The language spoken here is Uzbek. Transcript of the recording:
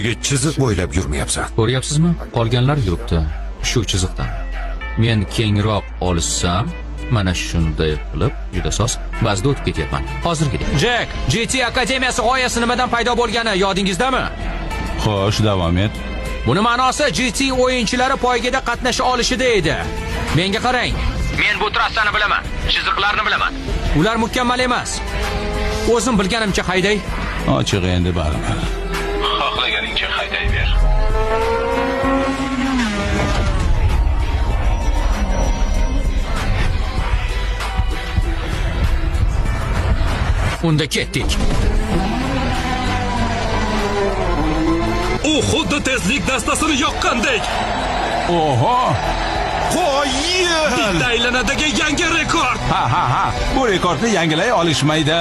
Nega chiziq bo'ylab yurmayapsan? Ko'ryapsizmi? Qolganlar yuribdi. Shu chiziqdan. Men kengroq olishsam, mana shunday qilib juda soz bazda o'tib ketyapman. Hozirgidek. Jack, GT Akademiyasi g'oyasi nimadan paydo bo'lgani yodingizdami? Xo'sh, davom et. Buni ma'nosi GT o'yinchilari poygada qatnasha olishida edi. Menga qarang. Men bu trassani bilaman, chiziqlarni bilaman. Ular mukammal emas. O'zim bilganimcha hayday. Ochiq endi baribir. Xohlaganingcha haydayver. Unda ketdik. U xuddi tezlik dastasini yoqqandek. Oho! Bitta aylanadagi yangi rekord. Ha. Bu rekordni yangilay olishmaydi.